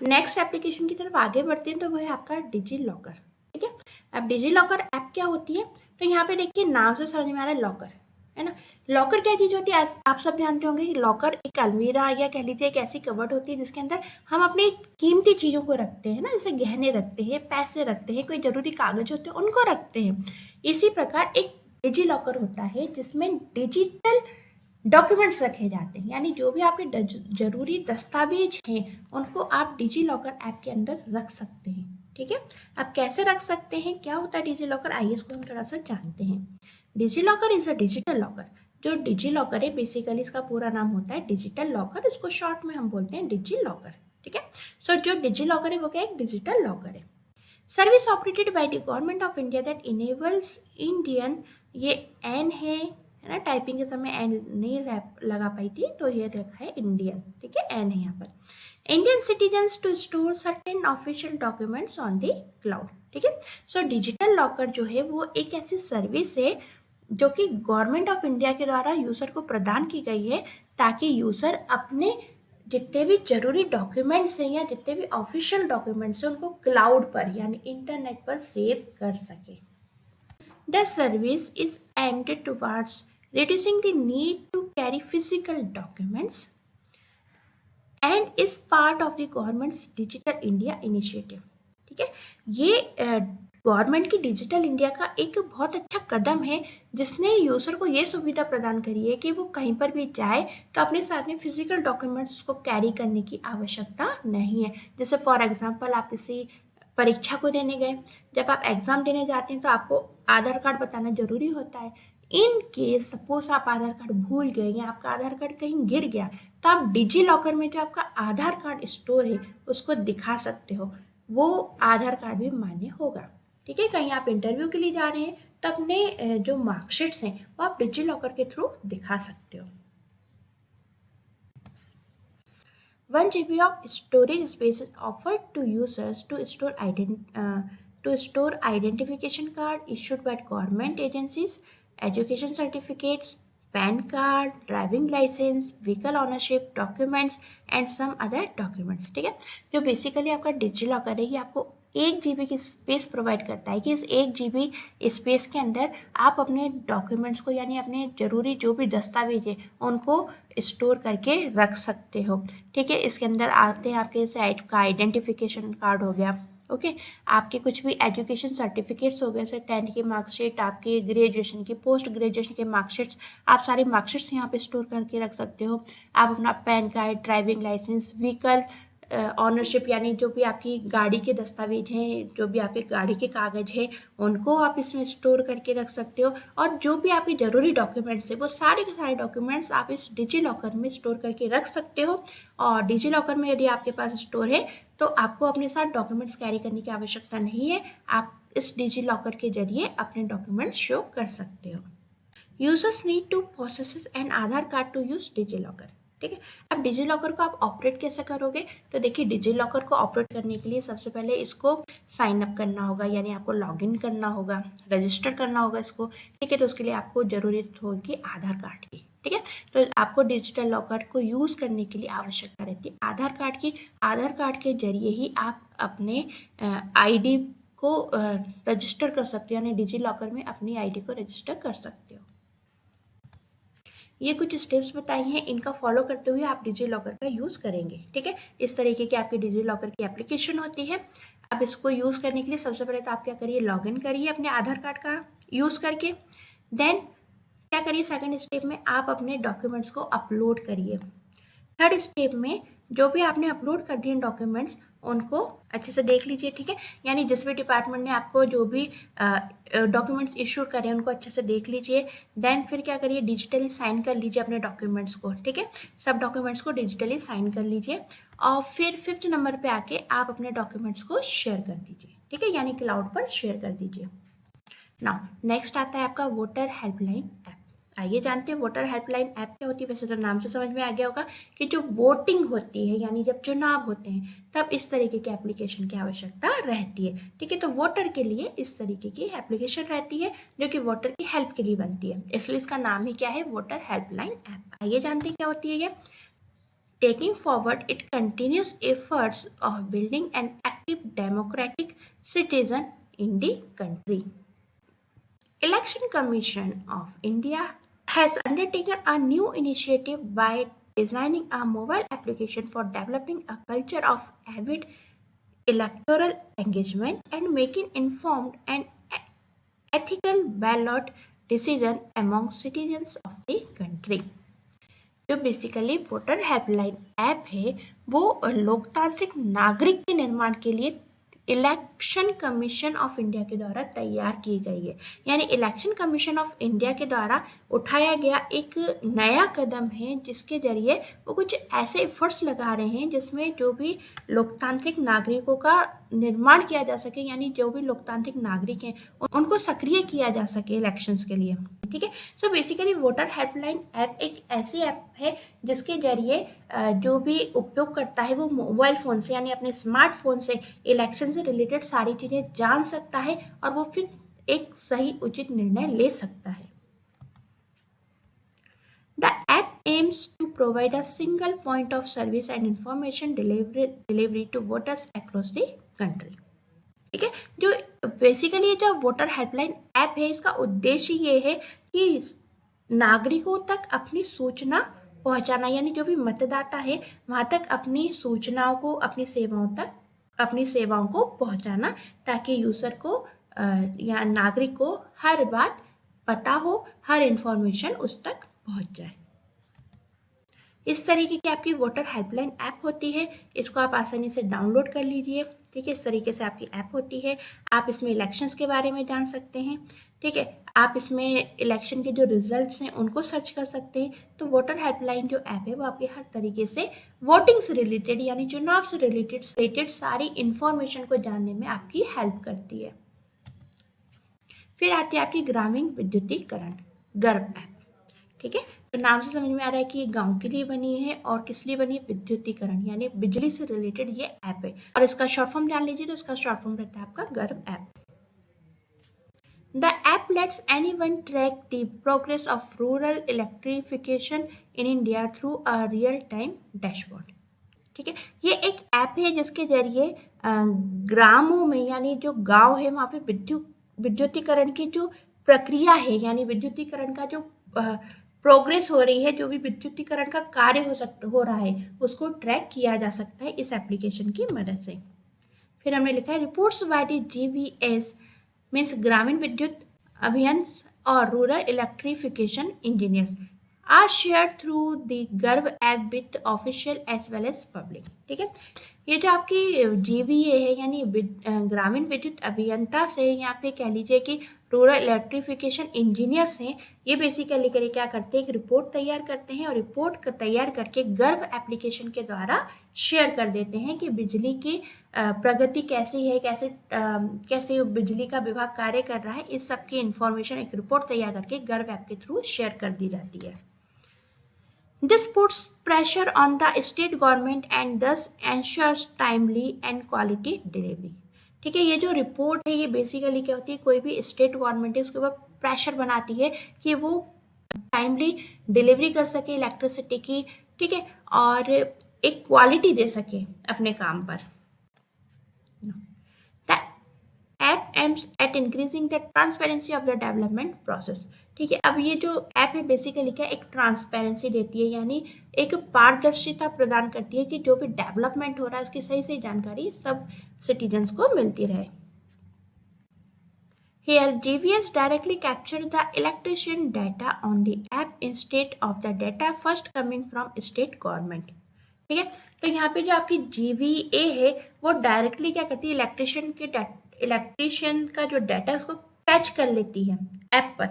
Speaker 1: नेक्स्ट एप्लीकेशन की तरफ आगे बढ़ते हैं, तो वो है आपका डिजी लॉकर। ठीक है, अब डिजी लॉकर ऐप क्या होती है, तो यहाँ पे देखिए नाम से समझ में आ रहा है लॉकर, है ना। लॉकर क्या चीज़ होती है, आप सब जानते होंगे कि लॉकर एक अलमीरा या कह लीजिए एक ऐसी कबर्ड होती है जिसके अंदर हम अपनी कीमती चीज़ों को रखते हैं ना, जैसे गहने रखते हैं, पैसे रखते हैं, कोई जरूरी कागज होते हैं उनको रखते हैं। इसी प्रकार एक डिजी लॉकर होता है जिसमें डिजिटल डॉक्यूमेंट्स रखे जाते हैं, यानी जो भी आपके जरूरी दस्तावेज हैं उनको आप डिजी लॉकर ऐप के अंदर रख सकते हैं। ठीक है, आप कैसे रख सकते हैं, क्या होता है डिजी लॉकर, आइए इसको हम थोड़ा सा जानते हैं। DigiLocker is a digital locker. जो डिजी लॉकर है, बेसिकली इसका पूरा नाम होता है डिजिटल लॉकर, इसको शॉर्ट में हम बोलते हैं डिजी लॉकर। ठीक है, सो जो डिजी लॉकर है वो क्या, एक डिजिटल लॉकर है। Service operated by the government of India that enables Indian, ये एन है ना, टाइपिंग के समय एन नहीं लगा पाई थी तो ये रखा है इंडियन। ठीक है, एन है यहाँ पर। Indian citizens to store certain official documents on the cloud. ठीक है, सो डिजिटल लॉकर जो है वो एक ऐसी सर्विस है जो कि गवर्नमेंट ऑफ इंडिया के द्वारा यूजर को प्रदान की गई है, ताकि यूजर अपने जितने भी जरूरी डॉक्यूमेंट्स हैं या जितने भी ऑफिशियल डॉक्यूमेंट्स हैं उनको क्लाउड पर यानी इंटरनेट पर सेव कर सके। The service is aimed towards reducing the need to carry physical documents and is part of the government's Digital India initiative. ठीक है, ये गवर्नमेंट की डिजिटल इंडिया का एक बहुत अच्छा कदम है, जिसने यूजर को ये सुविधा प्रदान करी है कि वो कहीं पर भी जाए तो अपने साथ में फिजिकल डॉक्यूमेंट्स को कैरी करने की आवश्यकता नहीं है। जैसे फॉर एग्जांपल आप किसी परीक्षा को देने गए, जब आप एग्जाम देने जाते हैं तो आपको आधार कार्ड बताना जरूरी होता है। इन केस सपोज आप आधार कार्ड भूल गए या आपका आधार कार्ड कहीं गिर गया, तो आप डिजी लॉकर में जो आपका आधार कार्ड स्टोर है उसको दिखा सकते हो, वो आधार कार्ड भी मान्य होगा। ठीक है, कहीं आप इंटरव्यू के लिए जा रहे हैं तो अपने जो मार्कशीट्स हैं वो आप डिजी लॉकर के थ्रू दिखा सकते हो। 1 GB of storage space is offered to users to store identification card issued by government agencies, education certificates, PAN card, driving license, vehicle ownership documents and some other documents। ठीक है, जो basically आपका digi locker है ये आपको 1 GB की space provide करता है कि इस 1 GB स्पेस के अंदर आप अपने डॉक्यूमेंट्स को यानी अपने ज़रूरी जो भी दस्तावेज है उनको स्टोर करके रख सकते हो। ठीक है, इसके अंदर आते हैं आपके जैसे का आइडेंटिफिकेशन कार्ड हो गया, ओके, आपके कुछ भी एजुकेशन सर्टिफिकेट्स हो गए, जैसे 10th की मार्कशीट, आपकी ग्रेजुएशन की, पोस्ट ग्रेजुएशन के मार्कशीट्स, आप सारी मार्कशीट्स यहाँ पे स्टोर करके रख सकते हो। आप अपना PAN card, driving licence, vehicle ownership यानी जो भी आपकी गाड़ी के दस्तावेज हैं, जो भी आपके गाड़ी के कागज़ हैं उनको आप इसमें स्टोर करके रख सकते हो। और जो भी आपके ज़रूरी डॉक्यूमेंट्स हैं वो सारे के सारे डॉक्यूमेंट्स आप इस डिजी लॉकर में स्टोर करके रख सकते हो। और डिजी लॉकर में यदि आपके पास स्टोर है तो आपको अपने साथ डॉक्यूमेंट्स कैरी करने की आवश्यकता नहीं है, आप इस डिजी लॉकर के जरिए अपने डॉक्यूमेंट्स शो कर सकते हो। Users need to process an Aadhaar card to use DigiLocker. ठीक है, अब डिजी लॉकर को आप ऑपरेट कैसे करोगे, तो देखिए डिजी लॉकर को ऑपरेट करने के लिए सबसे पहले इसको साइन अप करना होगा, यानी आपको लॉगिन करना होगा, रजिस्टर करना होगा इसको। ठीक है, तो उसके लिए आपको जरूरत होगी आधार कार्ड की। ठीक है। तो आपको डिजिटल लॉकर को यूज़ करने के लिए आवश्यकता रहती है आधार कार्ड की। आधार कार्ड के जरिए ही आप अपने आईडी को रजिस्टर कर सकते हो, यानी डिजी लॉकर में अपनी आईडी को रजिस्टर कर सकते हो। ये कुछ स्टेप्स बताई हैं, इनका फॉलो करते हुए आप डिजी लॉकर का यूज़ करेंगे। ठीक है, इस तरीके की आपकी डिजी लॉकर की एप्लीकेशन होती है। अब इसको यूज़ करने के लिए सबसे पहले तो आप क्या करिए, लॉगिन करिए अपने आधार कार्ड का यूज़ करके। देन क्या करिए, सेकंड स्टेप में आप अपने डॉक्यूमेंट्स को अपलोड करिए। थर्ड स्टेप में जो भी आपने अपलोड कर दिए डॉक्यूमेंट्स उनको अच्छे से देख लीजिए। ठीक है, यानी जिस भी डिपार्टमेंट ने आपको जो भी डॉक्यूमेंट्स इशू करें उनको अच्छे से देख लीजिए। देन फिर क्या करिए, डिजिटली साइन कर लीजिए अपने डॉक्यूमेंट्स को। ठीक है, सब डॉक्यूमेंट्स को डिजिटली साइन कर लीजिए और फिर 5th नंबर पे आके आप अपने डॉक्यूमेंट्स को शेयर कर दीजिए। ठीक है, यानी क्लाउड पर शेयर कर दीजिए। नाउ नेक्स्ट आता है आपका वोटर हेल्पलाइन ऐप। आइए जानते हैं वोटर हेल्पलाइन ऐप क्या होती है। वैसे तो नाम से समझ में आ गया होगा कि जो वोटिंग होती है, यानी जब चुनाव होते हैं तब इस तरीके की एप्लीकेशन की आवश्यकता रहती है। ठीक है, तो वोटर के लिए इस तरीके की एप्लीकेशन रहती है जो कि वोटर की हेल्प के लिए बनती है, इसलिए इसका नाम ही क्या है, वोटर हेल्पलाइन ऐप। आइए जानते हैं क्या होती है ये। Taking forward its continuous efforts of building an active democratic citizen in the country. Election Commission of India has undertaken a new initiative by designing a mobile application for developing a culture of avid electoral engagement and making informed and ethical ballot decision among citizens of the country. जो basically voter helpline app है वो लोकतांत्रिक नागरिक के निर्माण के लिए election commission of India के द्वारा तैयार की गई है। यानी इलेक्शन कमीशन ऑफ इंडिया के द्वारा उठाया गया एक नया कदम है जिसके जरिए वो कुछ ऐसे एफर्ट्स लगा रहे हैं जिसमें जो भी लोकतांत्रिक नागरिकों का निर्माण किया जा सके, यानी जो भी लोकतांत्रिक नागरिक हैं उनको सक्रिय किया जा सके इलेक्शंस के लिए। ठीक है, so basically voter helpline app एक ऐसी ऐप है जिसके जरिए जो भी उपयोग करता है वो मोबाइल फ़ोन से, यानी अपने स्मार्टफोन से इलेक्शन से रिलेटेड सारी चीज़ें जान सकता है और वो फिर एक सही उचित निर्णय ले सकता है। The app aims to provide a single point of service and information delivery to voters across the country. ठीक है, जो बेसिकली जो वोटर हेल्पलाइन ऐप है इसका उद्देश्य ये है कि नागरिकों तक अपनी सूचना पहुंचाना, यानी जो भी मतदाता है वहां तक अपनी सूचनाओं को, अपनी सेवाओं को पहुंचाना, ताकि यूजर को या नागरिक को हर बात पता हो, हर इंफॉर्मेशन उस तक पहुंच जाए। इस तरीके की आपकी वोटर हेल्पलाइन ऐप होती है, इसको आप आसानी से डाउनलोड कर लीजिए। ठीक है, इस तरीके से आपकी ऐप होती है। आप इसमें इलेक्शंस के बारे में जान सकते हैं। ठीक है, आप इसमें इलेक्शन के जो रिजल्ट्स हैं उनको सर्च कर सकते हैं। तो वोटर हेल्पलाइन जो ऐप है वो आपके हर तरीके से वोटिंग से रिलेटेड, यानी चुनाव से रिलेटेड सारी इंफॉर्मेशन को जानने में आपकी हेल्प करती है। फिर आती है आपकी ग्रामीण विद्युतीकरण गर्व ऐप। ठीक है, तो नाम से समझ में आ रहा है कि ये गांव के लिए बनी है और किस लिए बनी है, विद्युतीकरण यानी बिजली से रिलेटेड ये ऐप है। और इसका शॉर्ट फॉर्म जान लीजिए, तो इसका शॉर्ट फॉर्म रहता है आपका गर्व app. The app lets anyone track the progress of rural electrification in India through a real-time dashboard. ठीक है, ये एक ऐप है जिसके जरिए ग्रामों में, यानी जो गांव है वहाँ पे विद्युतीकरण की जो प्रक्रिया है, यानी विद्युतीकरण का जो प्रोग्रेस हो रही है, जो भी विद्युतीकरण का कार्य हो रहा है उसको ट्रैक किया जा सकता है इस एप्लीकेशन की मदद से। फिर हमने लिखा है reports by the GVS means ग्रामीण विद्युत अभियंस और rural electrification engineers are share through the GARV app with official as well as public. ठीक है, ये जो आपकी GVA है यानी ग्रामीण विद्युत अभियंता से, यहाँ पे कह लीजिए कि रूरल इलेक्ट्रिफिकेशन इंजीनियर्स हैं, ये बेसिकली करे क्या करते हैं, एक रिपोर्ट तैयार करते हैं और रिपोर्ट तैयार करके गर्व एप्लीकेशन के द्वारा शेयर कर देते हैं कि बिजली की प्रगति कैसी है, कैसे बिजली का विभाग कार्य कर रहा है। इस सब की इंफॉर्मेशन एक रिपोर्ट तैयार करके गर्व ऐप के थ्रू शेयर कर दी जाती है। This puts pressure on the state government and thus ensures timely and quality delivery. ठीक है, ये जो रिपोर्ट है ये बेसिकली क्या होती है, कोई भी स्टेट गवर्नमेंट है उसके ऊपर प्रेशर बनाती है कि वो टाइमली डिलीवरी कर सके इलेक्ट्रिसिटी की, ठीक है, और एक क्वालिटी दे सके अपने काम पर। The app aims at increasing the transparency of the development process, ठीक है। अब ये जो ऐप है बेसिकली क्या, एक ट्रांसपेरेंसी देती है, यानी एक पारदर्शिता प्रदान करती है कि जो भी डेवलपमेंट हो रहा है उसकी सही सही जानकारी सब सिटीजन्स को मिलती रहे। Here, GVS directly captured the electrician data on the app instead of the data first coming from state government. ठीक है, तो यहाँ पे जो आपकी GVA है वो डायरेक्टली क्या करती है, इलेक्ट्रिशियन का जो डाटा है उसको कैच कर लेती है ऐप पर,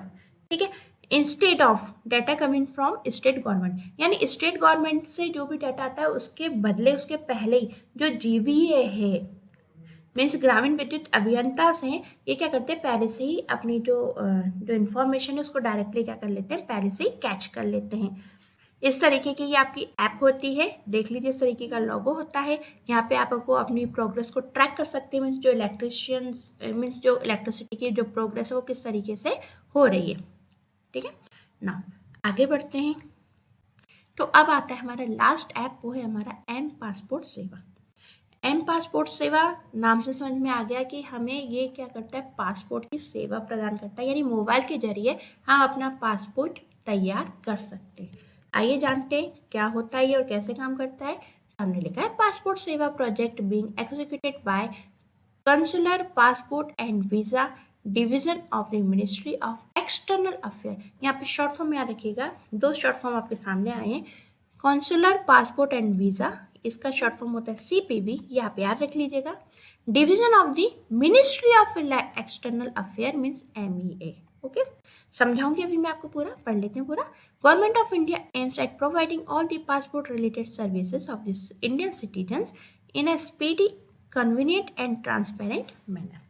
Speaker 1: ठीक है, instead of data coming from state government, यानी स्टेट गवर्नमेंट से जो भी डाटा आता है उसके बदले, उसके पहले ही जो GVA है मीन्स ग्रामीण विद्युत अभियंता से ये क्या करते हैं, पहले से ही अपनी जो इन्फॉर्मेशन है उसको डायरेक्टली क्या कर लेते हैं, पहले से ही कैच कर लेते हैं। इस तरीके की ये आपकी ऐप होती है। देख लीजिए इस तरीके का लोगो होता है। यहाँ पे आपको अपनी प्रोग्रेस को ट्रैक कर सकते हैं, मीन्स जो इलेक्ट्रिसिटी की जो प्रोग्रेस है वो किस तरीके से हो रही है, ठीक है ना। आगे बढ़ते हैं। तो अब आता है हमारा लास्ट ऐप, वो है हमारा एम पासपोर्ट सेवा। एम पासपोर्ट सेवा नाम से समझ में आ गया कि हमें ये क्या करता है, पासपोर्ट की सेवा प्रदान करता है, यानी मोबाइल के जरिए हम अपना पासपोर्ट तैयार कर सकते हैं। आइए जानते हैं क्या होता है ये और कैसे काम करता है। हमने लिखा है पासपोर्ट सेवा project being executed by consular passport and visa division of the ministry of external affair. यहाँ पे शॉर्ट फॉर्म याद रखिएगा, दो शॉर्ट फॉर्म आपके सामने आए हैं, कॉन्सुलर पासपोर्ट एंड वीजा, इसका शॉर्ट फॉर्म होता है CPV, ये आप याद रख लीजिएगा। Division of the ministry of external affair means MEA, okay. समझाऊंगी अभी मैं आपको पूरा, पढ़ लेते हैं पूरा। Government of India aims at providing all the passport related services of this Indian citizens in a speedy, convenient and transparent manner,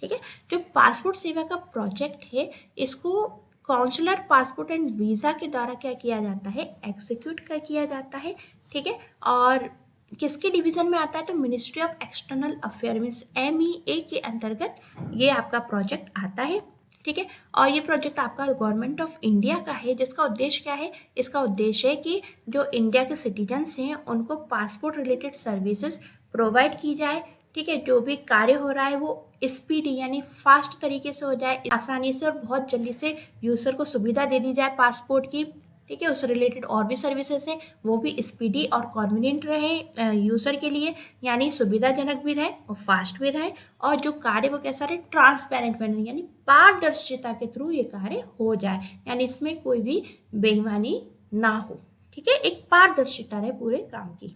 Speaker 1: ठीक है। जो पासपोर्ट सेवा का प्रोजेक्ट है इसको काउंसलर पासपोर्ट एंड वीज़ा के द्वारा क्या किया जाता है, एग्जीक्यूट किया जाता है, ठीक है। और किसके डिवीजन में आता है, तो ministry of external affair means MEA के अंतर्गत ये आपका प्रोजेक्ट आता है, ठीक है। और ये प्रोजेक्ट आपका गवर्नमेंट ऑफ इंडिया का है, जिसका उद्देश्य क्या है, इसका उद्देश्य है कि जो इंडिया के सिटीजन्स हैं उनको पासपोर्ट रिलेटेड सर्विसेज प्रोवाइड की जाए, ठीक है। जो भी कार्य हो रहा है वो स्पीडी यानी फास्ट तरीके से हो जाए, आसानी से और बहुत जल्दी से यूजर को सुविधा दे दी जाए पासपोर्ट की, ठीक है। उससे रिलेटेड और भी सर्विसेज हैं वो भी स्पीडी और कन्वीनियंट रहे यूजर के लिए, यानी सुविधाजनक भी रहे और फास्ट भी रहे, और जो कार्य वो कैसा रहे, ट्रांसपेरेंट मैनर यानी पारदर्शिता के थ्रू ये कार्य हो जाए, यानी इसमें कोई भी बेईमानी ना हो, ठीक है, एक पारदर्शिता रहे पूरे काम की।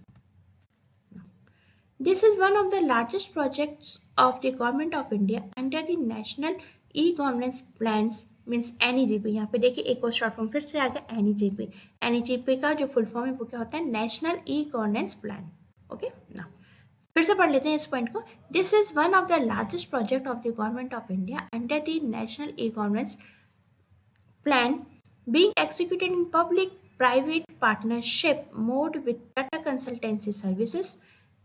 Speaker 1: This is one of the largest projects of the Government of India under the National E-Governance Plans means NEGP। यहाँ पे देखिए एक और शॉर्ट फॉर्म फिर से आ गया NEGP। NEGP का जो फुल फॉर्म है वो क्या होता है, नेशनल E-Governance प्लान, ओके ना। फिर से पढ़ लेते हैं इस पॉइंट को। This is one of the largest project of the government of India under the national E-Governance plan being executed in public-private partnership mode with Tata Consultancy Services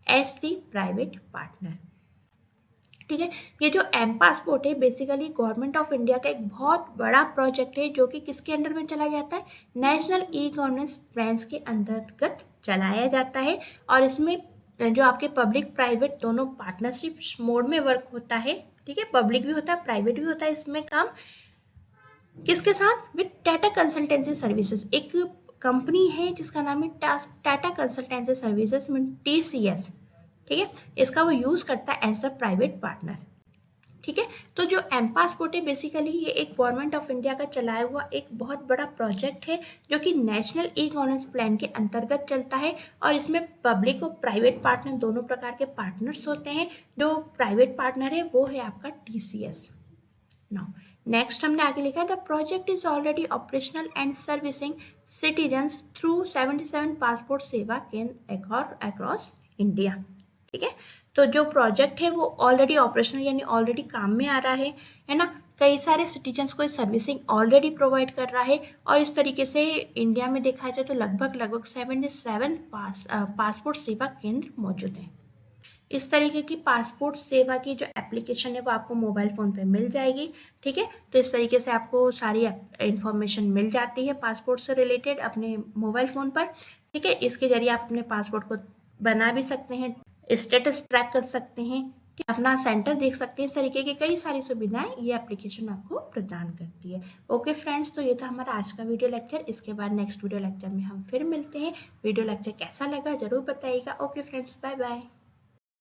Speaker 1: as the private partner, ठीक है। ये जो M passport है basically government of India का एक बहुत बड़ा project है जो कि किसके अंडर में चलाया जाता है, नेशनल E-Governance प्लान्स के अंतर्गत चलाया जाता है। और इसमें जो आपके पब्लिक प्राइवेट दोनों पार्टनरशिप मोड में वर्क होता है, ठीक है, पब्लिक भी होता है प्राइवेट भी होता है इसमें काम, किसके साथ, विद टाटा कंसल्टेंसी सर्विसेज। एक कंपनी है जिसका नाम है Tata consultancy services mean TCS, ठीक है, इसका वो यूज करता है एज द प्राइवेट पार्टनर, ठीक है। तो जो एम पासपोर्ट है बेसिकली ये एक गवर्नमेंट ऑफ इंडिया का चलाया हुआ एक बहुत बड़ा प्रोजेक्ट है जो कि नेशनल E-Governance प्लान के अंतर्गत चलता है, और इसमें पब्लिक और प्राइवेट पार्टनर दोनों प्रकार के पार्टनर्स होते हैं। जो प्राइवेट पार्टनर है वो है आपका TCS। नाउ नेक्स्ट हमने आगे लिखा है the project is already operational and servicing citizens through 77 passport सेवा केंद्र अक्रॉस इंडिया, ठीक है। तो जो प्रोजेक्ट है वो ऑलरेडी ऑपरेशनल यानी ऑलरेडी काम में आ रहा है ना, कई सारे सिटीजन्स को सर्विसिंग ऑलरेडी प्रोवाइड कर रहा है, और इस तरीके से इंडिया में देखा जाए तो लगभग 77 पासपोर्ट सेवा केंद्र मौजूद हैं। इस तरीके की पासपोर्ट सेवा की जो एप्लीकेशन है वो आपको मोबाइल फ़ोन पे मिल जाएगी। ठीक है, तो इस तरीके से आपको सारी इंफॉर्मेशन मिल जाती है पासपोर्ट से रिलेटेड अपने मोबाइल फ़ोन पर। ठीक है, इसके जरिए आप अपने पासपोर्ट को बना भी सकते हैं, स्टेटस ट्रैक कर सकते हैं, अपना सेंटर देख सकते हैं। इस तरीके की कई सारी सुविधाएं ये एप्लीकेशन आपको प्रदान करती है। ओके फ्रेंड्स, तो ये था हमारा आज का वीडियो लेक्चर। इसके बाद नेक्स्ट वीडियो लेक्चर में हम फिर मिलते हैं। वीडियो लेक्चर कैसा लगा जरूर बताइएगा। Okay friends, bye bye.